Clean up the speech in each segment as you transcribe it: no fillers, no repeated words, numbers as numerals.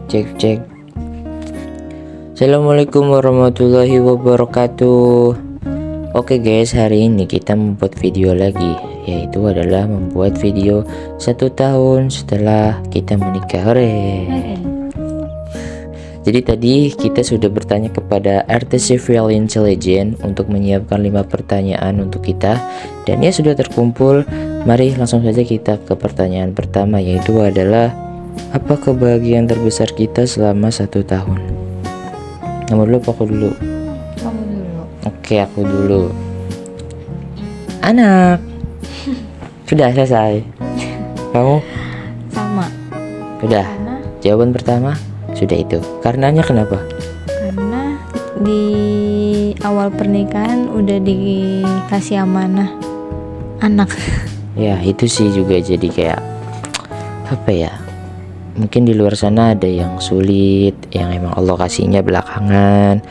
Cek cek. Assalamualaikum warahmatullahi wabarakatuh. Oke guys, hari ini kita membuat video lagi, yaitu adalah membuat video 1 tahun setelah kita menikah. Jadi tadi kita sudah bertanya kepada Artificial Intelligence untuk menyiapkan 5 pertanyaan untuk kita, dan ya sudah terkumpul. Mari langsung saja kita ke pertanyaan pertama, yaitu adalah apa kebahagiaan terbesar kita selama 1 tahun? Kamu dulu apa aku dulu? Kamu dulu. Oke, aku dulu. Anak. Sudah selesai. Kamu? Sama. Sudah. Karena Jawaban pertama sudah itu. Karenanya kenapa? karena di awal pernikahan udah dikasih amanah anak. Ya, itu sih juga jadi kayak apa ya? Mungkin di luar sana ada yang sulit, yang emang Allah kasihnya belakangan.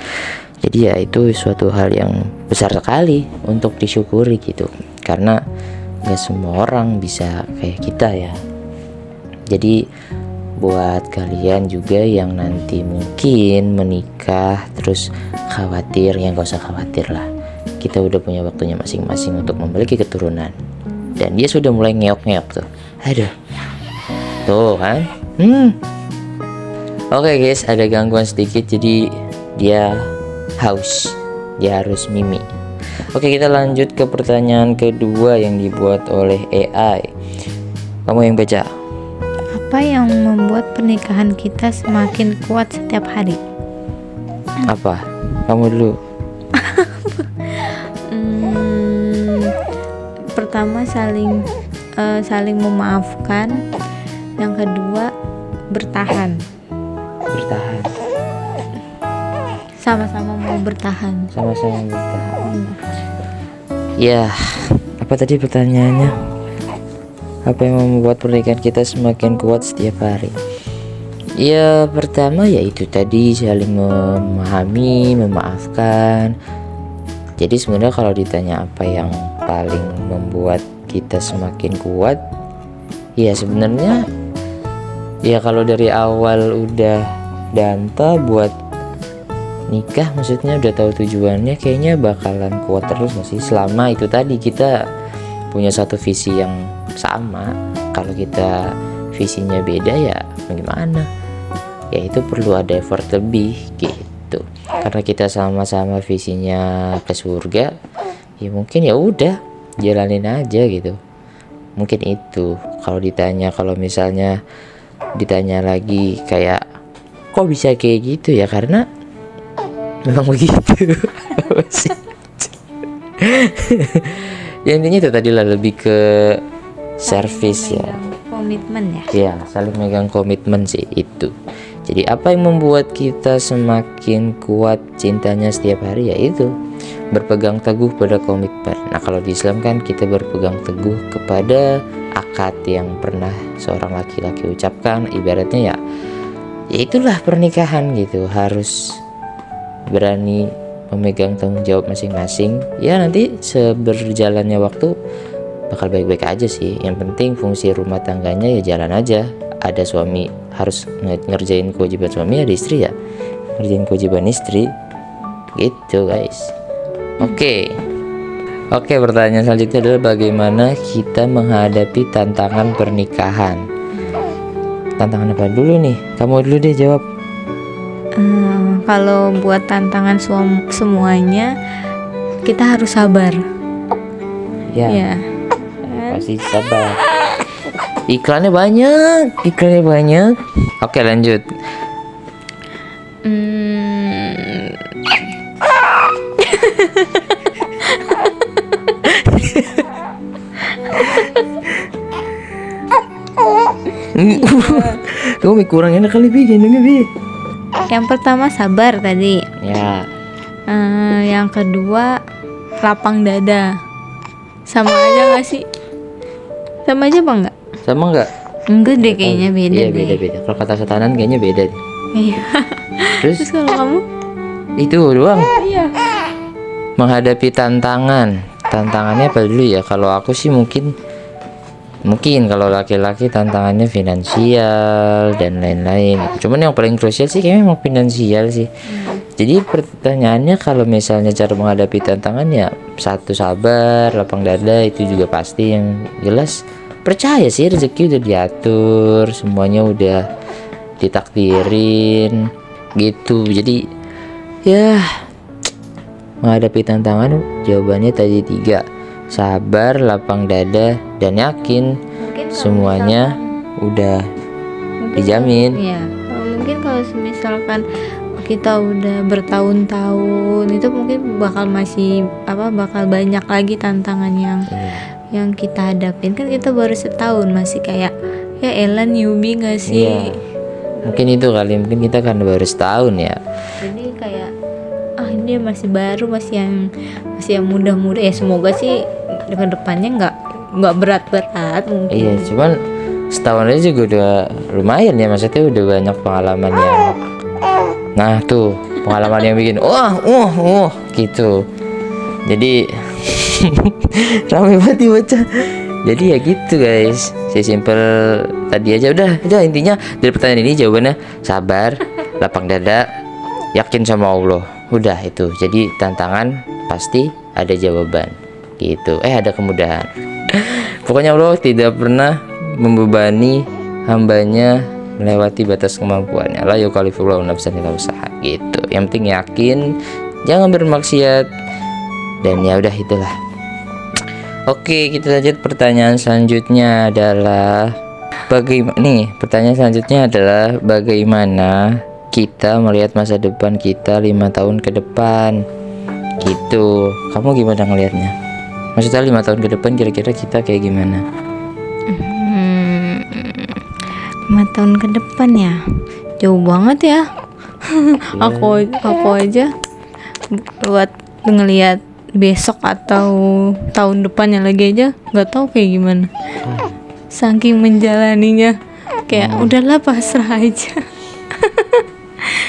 Jadi ya itu suatu hal yang besar sekali untuk disyukuri gitu. Karena gak semua orang bisa kayak kita ya. Jadi buat kalian juga yang nanti mungkin menikah terus khawatir, ya gak usah khawatir lah. Kita udah punya waktunya masing-masing untuk memiliki keturunan. Dan dia sudah mulai ngeok-ngeok tuh. Aduh. Tuh kan. Oke guys, ada gangguan sedikit, jadi dia haus, dia harus mimi. Oke, kita lanjut ke pertanyaan kedua yang dibuat oleh AI. Kamu yang baca. Apa yang membuat pernikahan kita semakin kuat setiap hari? Apa? Kamu dulu. Pertama saling memaafkan. Yang kedua bertahan. Bertahan. Sama-sama mau bertahan. Sama-sama bertahan. Ya, apa tadi pertanyaannya? Apa yang membuat pernikahan kita semakin kuat setiap hari? Ya, pertama yaitu tadi saling memahami, memaafkan. Jadi sebenarnya kalau ditanya apa yang paling membuat kita semakin kuat, ya sebenarnya ya kalau dari awal udah danta buat nikah, maksudnya udah tahu tujuannya, kayaknya bakalan kuat terus gak sih? Selama itu tadi kita punya satu visi yang sama. Kalau kita visinya beda ya gimana? Ya itu perlu ada effort lebih gitu. Karena kita sama-sama visinya ke surga, ya mungkin ya udah jalanin aja gitu. Mungkin itu. Kalau misalnya ditanya lagi kayak kok bisa kayak gitu, ya karena memang begitu. Ya intinya itu tadi lah, lebih ke service ya. Komitmen ya. Ya, saling megang komitmen sih itu. Jadi apa yang membuat kita semakin kuat cintanya setiap hari, yaitu berpegang teguh pada komitmen. Nah, kalau di Islam kan kita berpegang teguh kepada akad yang pernah seorang laki-laki ucapkan. Ibaratnya ya itulah pernikahan gitu, harus berani memegang tanggung jawab masing-masing. Ya nanti seberjalannya waktu bakal baik-baik aja sih. Yang penting fungsi rumah tangganya ya jalan aja. Ada suami harus ngerjain kewajiban suami, ada istri ya ngerjain kewajiban istri gitu guys. Oke, pertanyaan selanjutnya adalah bagaimana kita menghadapi tantangan pernikahan. Tantangan apa dulu nih? Kamu dulu deh jawab. Kalau buat tantangan semuanya kita harus sabar. Ya. Pasti sabar. Iklannya banyak. Oke, lanjut. Kamu kurang enak kali gendongnya Bi. Yang pertama sabar tadi. Ya. Yang kedua lapang dada. Sama aja gak sih? Sama aja apa enggak? Sama nggak? Enggak deh, kayaknya beda. Iya, deh. beda. Kalau kata setanan kayaknya beda deh. Iya. Terus Terus kalau kamu? itu doang. Iya. Menghadapi tantangannya apa dulu ya? Kalau aku sih mungkin Mungkin kalau laki-laki tantangannya finansial dan lain-lain. Cuman yang paling krusial sih kayaknya memang finansial sih. Jadi pertanyaannya kalau misalnya cara menghadapi tantangan ya, satu sabar, lapang dada, itu juga pasti. Yang jelas percaya sih rezeki udah diatur, semuanya udah ditakdirin gitu. Jadi ya menghadapi tantangan jawabannya tadi 3: sabar, lapang dada, dan yakin Mungkin kalau semuanya udah mungkin dijamin. Iya, mungkin kalau misalkan kita udah bertahun-tahun itu mungkin bakal banyak lagi tantangan yang kita hadapin. Kan kita baru setahun, masih kayak ya elah newbie gak sih? Iya. Mungkin itu kali, mungkin kita kan baru setahun ya. Jadi kayak ini masih baru, masih yang muda-muda ya. Semoga sih depannya nggak berat-berat mungkin. Iya, cuman setahun aja juga udah lumayan ya, maksudnya udah banyak pengalaman yang, nah tuh pengalaman yang bikin gitu. Jadi rame banget dibaca. Jadi ya gitu guys, sesimpel tadi aja. Udah intinya dari pertanyaan ini jawabannya sabar, lapang dada, yakin sama Allah. Udah itu. Jadi tantangan pasti ada jawaban gitu. Ada kemudahan. Pokoknya Allah tidak pernah membebani hambanya melewati batas kemampuannya. La yukallifullahu nafsan illa wus'aha gitu. Yang penting yakin, jangan bermaksiat, dan ya udah itulah. Oke, kita lanjut. Pertanyaan selanjutnya adalah bagaimana kita melihat masa depan kita 5 tahun ke depan gitu. Kamu gimana ngelihatnya? Maksudnya 5 tahun ke depan kira-kira kita kayak gimana? 5 tahun ke depan ya, jauh banget ya. Aku aja buat ngelihat besok atau tahun depannya lagi aja nggak tahu kayak gimana. Saking menjalaninya kayak udahlah pasrah aja.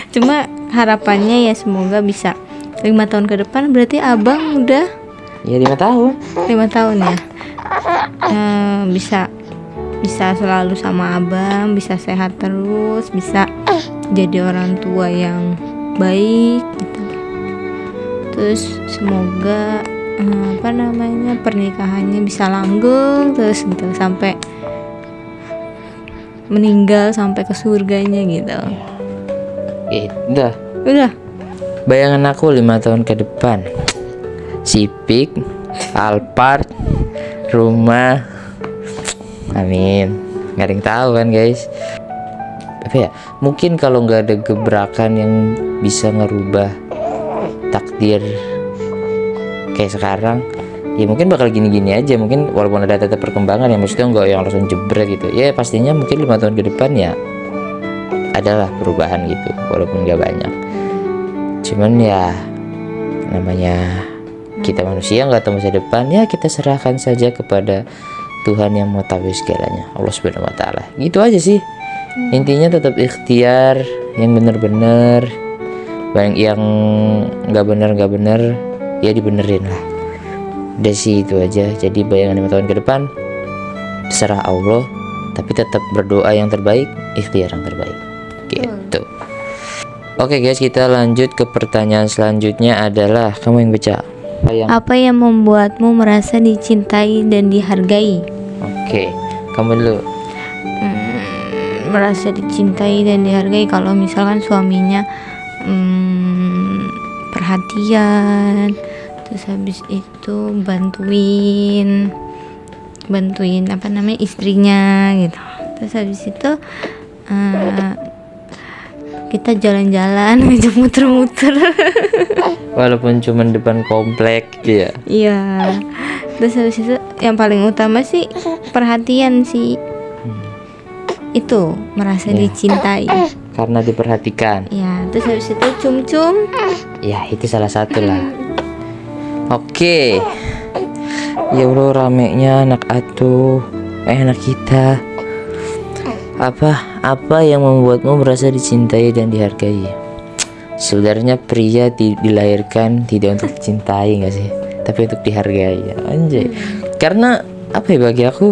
Cuma harapannya ya semoga bisa 5 tahun ke depan. Berarti abang udah Ya 5 tahun. 5 tahun ya. Bisa selalu sama abang, bisa sehat terus, bisa jadi orang tua yang baik gitu. Terus semoga pernikahannya bisa langgeng terus gitu sampai meninggal, sampai ke surganya gitu. Udah. Bayangan aku 5 tahun ke depan, Civic, Alphard, rumah. Amin. Nggak ada yang tahu kan guys. Apa ya? Mungkin kalau nggak ada gebrakan yang bisa ngerubah takdir kayak sekarang, ya mungkin bakal gini-gini aja. Mungkin walaupun ada tetap perkembangan ya, maksudnya nggak yang langsung jebret gitu. Ya pastinya mungkin 5 tahun ke depan ya adalah perubahan gitu, walaupun nggak banyak. Cuman ya namanya kita manusia nggak tahu masa depan, ya kita serahkan saja kepada Tuhan yang mengetahui segalanya, Allah Subhanahu wa taala. Gitu aja sih. Intinya tetap ikhtiar yang benar-benar, yang nggak benar ya dibenerin lah. Udah sih itu aja. Jadi bayangan 5 tahun ke depan terserah Allah, tapi tetap berdoa yang terbaik, ikhtiar yang terbaik. Gitu. Oke guys, kita lanjut ke pertanyaan selanjutnya adalah, kamu yang baca. Apa yang membuatmu merasa dicintai dan dihargai? Oke, kamu dulu. Merasa dicintai dan dihargai kalau misalkan suaminya perhatian, terus habis itu bantuin istrinya gitu. Terus habis itu kita jalan-jalan ngajak muter-muter. Walaupun cuma depan komplek gitu ya. Iya. Terus habis itu yang paling utama sih perhatian sih. Itu merasa dicintai. Karena diperhatikan. Ya, terus habis itu cum-cum. Ya, itu salah satu lah. Oke. Ya Allah, ramenya anak anak kita. Apa yang membuatmu merasa dicintai dan dihargai? Sebenarnya pria dilahirkan tidak untuk dicintai, nggak sih, tapi untuk dihargai ya, anjay. Karena apa ya, bagi aku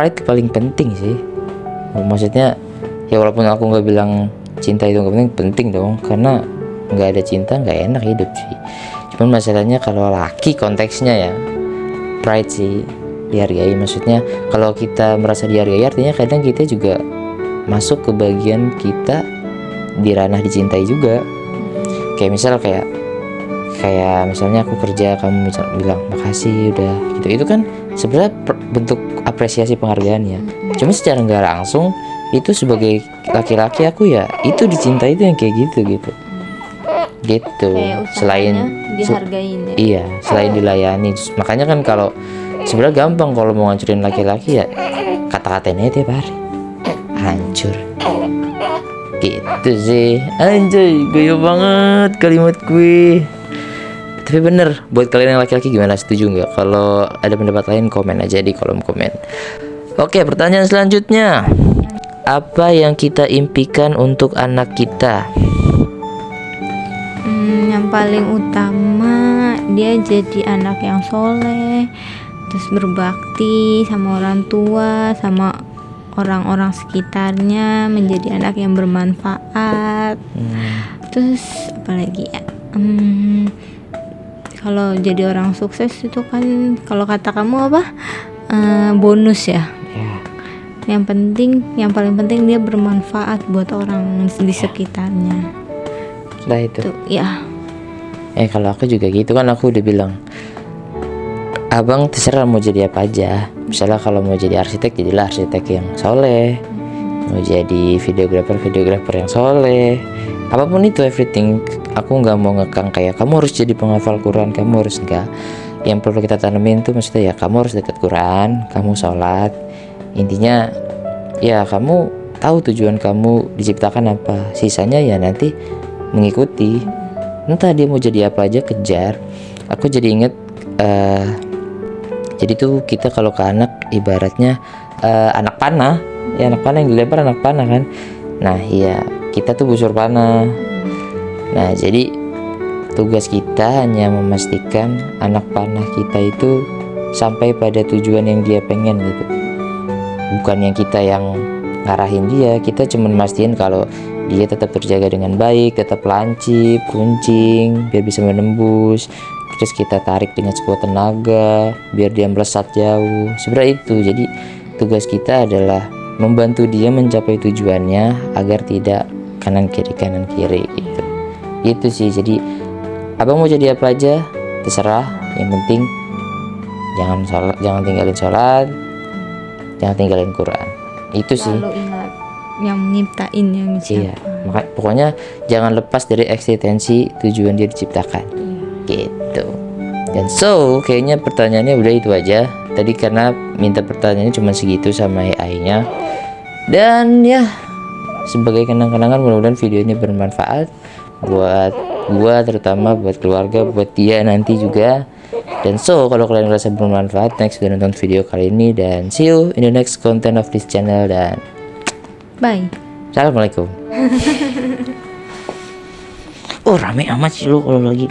pride paling penting sih. Maksudnya ya walaupun aku nggak bilang cinta itu nggak penting, penting dong, karena nggak ada cinta nggak enak hidup sih. Cuman masalahnya kalau laki konteksnya ya pride sih dihargai. Maksudnya kalau kita merasa dihargai artinya kadang kita juga masuk ke bagian kita di ranah dicintai juga. Kayak misal kayak misalnya aku kerja, kamu misal bilang makasih udah gitu, itu kan sebenarnya bentuk apresiasi penghargaan ya. Cuma secara nggak langsung itu sebagai laki-laki aku ya itu dicintai itu yang kayak gitu gitu. Kayak Selain dihargain ya. iya, selain dilayani. Makanya kan kalau sebenarnya gampang kalau mau ngancurin laki-laki ya kata-katanya tiap hari hancur gitu sih. Anjay, gaya banget kalimat gue. Tapi bener, buat kalian yang laki-laki gimana, setuju nggak? Kalau ada pendapat lain komen aja di kolom komen. Oke, pertanyaan selanjutnya, apa yang kita impikan untuk anak kita? Yang paling utama dia jadi anak yang soleh, terus berbakti sama orang tua, sama orang-orang sekitarnya, menjadi anak yang bermanfaat. Terus apalagi ya, kalau jadi orang sukses itu kan kalau kata kamu apa, bonus ya. Yang paling penting dia bermanfaat buat orang di sekitarnya. Nah itu ya. Kalau aku juga gitu kan, aku udah bilang abang terserah mau jadi apa aja. Misalnya kalau mau jadi arsitek, jadilah arsitek yang soleh. Mau jadi videografer yang soleh. Apapun itu, everything. Aku nggak mau ngekang kayak kamu harus jadi penghafal Quran, kamu harus enggak. Yang perlu kita tanemin tuh maksudnya ya kamu harus dekat Quran, kamu sholat. Intinya ya kamu tahu tujuan kamu diciptakan apa. Sisanya ya nanti mengikuti. Entah dia mau jadi apa aja kejar. Aku jadi inget jadi tuh kita kalau ke anak ibaratnya anak panah. Ya anak panah yang dilempar anak panah kan. Nah iya, kita tuh busur panah. Nah jadi tugas kita hanya memastikan anak panah kita itu sampai pada tujuan yang dia pengen gitu. Bukan yang kita yang ngarahin dia. Kita cuma mastiin kalau dia tetap terjaga dengan baik, tetap lancip, kuncing, biar bisa menembus. Terus kita tarik dengan sekuat tenaga biar dia melesat jauh. Sebenarnya itu. Jadi tugas kita adalah membantu dia mencapai tujuannya agar tidak kanan kiri gitu. Gitu sih. Jadi abang mau jadi apa aja terserah, yang penting jangan tinggalin sholat, jangan tinggalin Quran. Itu sih. Lalu ingat yang nyiptain yang siapa. Iya, pokoknya jangan lepas dari eksistensi tujuan dia diciptakan. Gitu. Dan kayaknya pertanyaannya udah itu aja. Tadi karena minta pertanyaannya cuma segitu sama AI-nya. Dan ya, sebagai kenang-kenangan mudah-mudahan video ini bermanfaat buat gua, terutama buat keluarga, buat dia nanti juga. Dan kalau kalian merasa bermanfaat, thanks sudah nonton video kali ini, dan see you in the next content of this channel, dan bye. Assalamualaikum. Oh rame amat sih lo kalau lagi